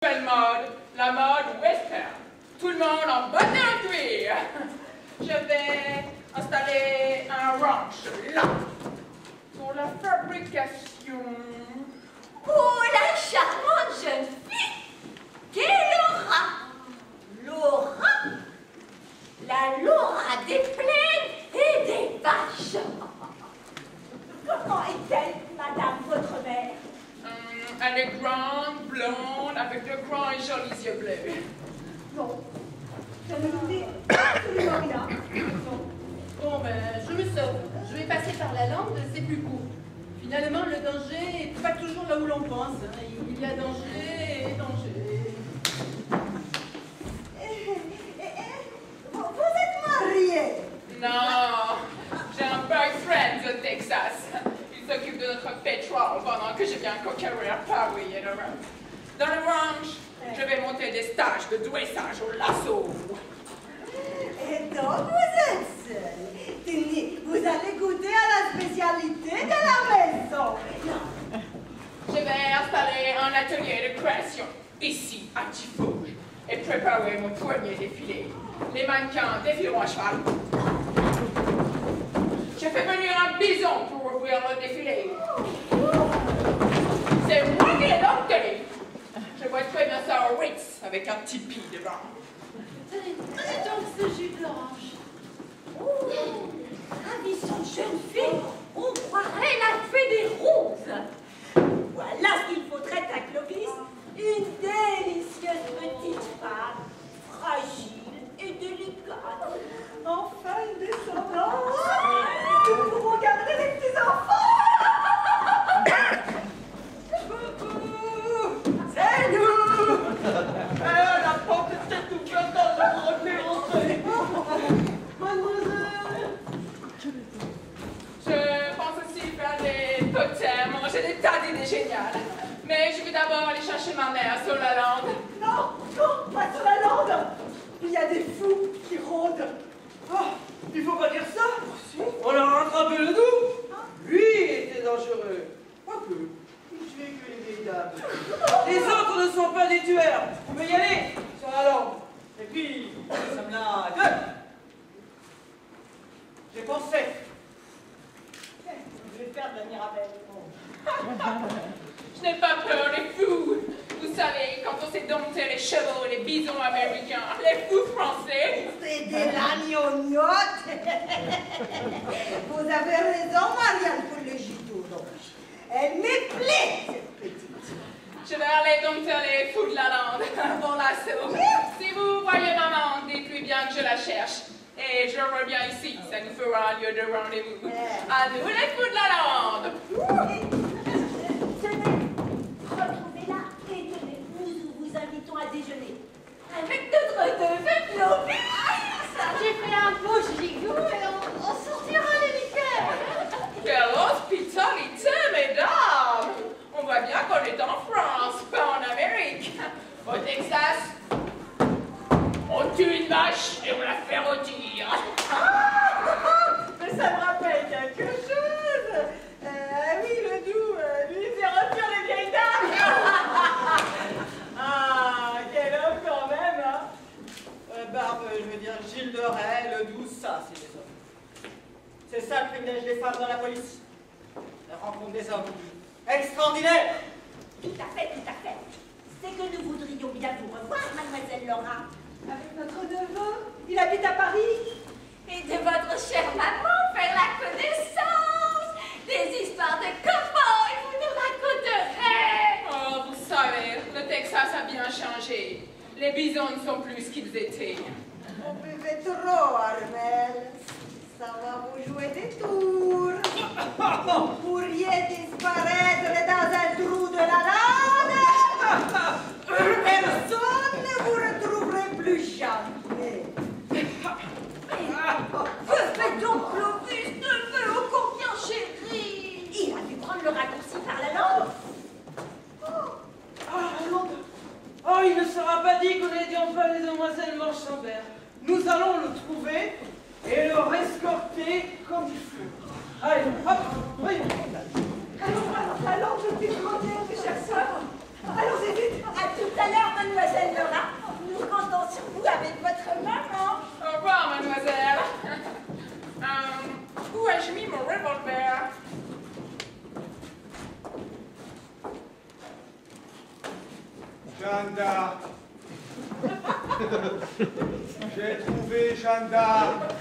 nouvelle mode, la mode western. Tout le monde en bottes en cuir. Je vais installer un ranch là pour la fabrication. Oh, la charmante jeune fille! Quelle aura! Laura? La Laura des plaines et des vaches! Comment est-elle, madame, votre mère? Elle est grande, blonde, avec de grands et jolis yeux bleus. Non, ça ne vous dit absolument rien. Bon, ben, je me sauve. Je vais passer par la lande, c'est plus court. Finalement, le danger n'est pas toujours là où l'on pense. Il y a danger et danger. Vous êtes mariée? Non, j'ai un boyfriend au Texas. Il s'occupe de notre pétrole pendant que je viens conquérir Paris et l'Europe. Dans le ranch, je vais monter des stages de dressage au lasso. Et donc vous êtes seule. Tenez, vous allez goûter à la spécialité de la maison. Je vais installer un atelier de création ici à Tifouge et préparer mon premier défilé. Les mannequins défileront à cheval. J'ai fait venir un bison pour ouvrir le défilé. C'est moi qui l'ai dompté. Je vois très bien ça au Ritz avec un tipi devant. Tenez donc ce jus d'orange. Oh, ravissante jeune fille, on croirait la fée des roses. Voilà ce qu'il faudrait à Clovis, une délicieuse petite femme, fragile et délicate. Enfin une descendance, nous pourrons garder les petits-enfants. Coucou, c'est nous. La porte était ouverte dans le premier entrée. Mademoiselle. Je pense aussi faire des totems, j'ai des tas d'idées géniales. Mais je vais d'abord aller chercher ma mère sur la lande. Non, non, pas sur la lande. Il y a des fous qui rôdent. Ah, il faut pas dire ça. On a rattrapé le doux. Lui était dangereux. Pas que. Il tuait que les vieilles dames. Les autres ne sont pas des tueurs. Vous pouvez y aller sur la lande. Et puis, nous sommes là deux. J'ai pensé. Je vais faire de la Mirabelle. Je n'ai pas peur des fous. Vous savez, quand on s'est dompté les chevaux et les bisons américains, les fous français. C'est de la gnognotte. Vous avez raison, Marianne, pour le judo. Elle me plaît, cette petite. Je vais aller dompter les fous de la lande, bon lasso. Si vous voyez maman, dites-lui bien que je la cherche. Et je reviens ici, ça nous fera un lieu de rendez-vous. À nous les fous de la lande. Tenez, retrouvez-la et tenez, nous vous invitons à déjeuner. Avec notre neveu Clovis. J'ai fait un beau gigot et on sortira les liqueurs. Quelle hospitalité, mesdames! On voit bien qu'on est en France, pas en Amérique. Au Texas, on tue une vache et on la fait rôtir. Mais ça me rappelle quelque chose. Oui, le doux, lui, il fait rôtir les vieilles dames. Ah, quel homme quand même, hein. Barbe, je veux dire, Gilles de Rais, le doux, ça, c'est des hommes. C'est ça le privilège des femmes dans la police. La rencontre des hommes. Extraordinaire. Tout à fait, tout à fait. C'est que nous voudrions bien vous revoir, mademoiselle Laura. Avec notre neveu, il habite à Paris. Et de votre chère maman, faire la connaissance. Des histoires de cow-boys, vous nous raconterez. Oh, vous savez, le Texas a bien changé. Les bisons ne sont plus ce qu'ils étaient. On buvait trop, Armel. Ça va vous jouer des tours. Vous pourriez disparaître dans un trou de la lande. Personne ne vous retrouverait plus jamais. Que fait donc Clovis, neveu ô combien chéri? Il a dû prendre le raccourci par la langue. Ah, la lande. Oh, il ne sera pas dit qu'on n'étions pas les demoiselles Morchambert. Nous allons le trouver et le escorter comme il faut. Allez, hop, oui. Alors, la langue, je puis demander, mes chères sœurs. Allons-y vite. À tout à l'heure, Jeanne d'Arc. J'ai trouvé Jeanne d'Arc.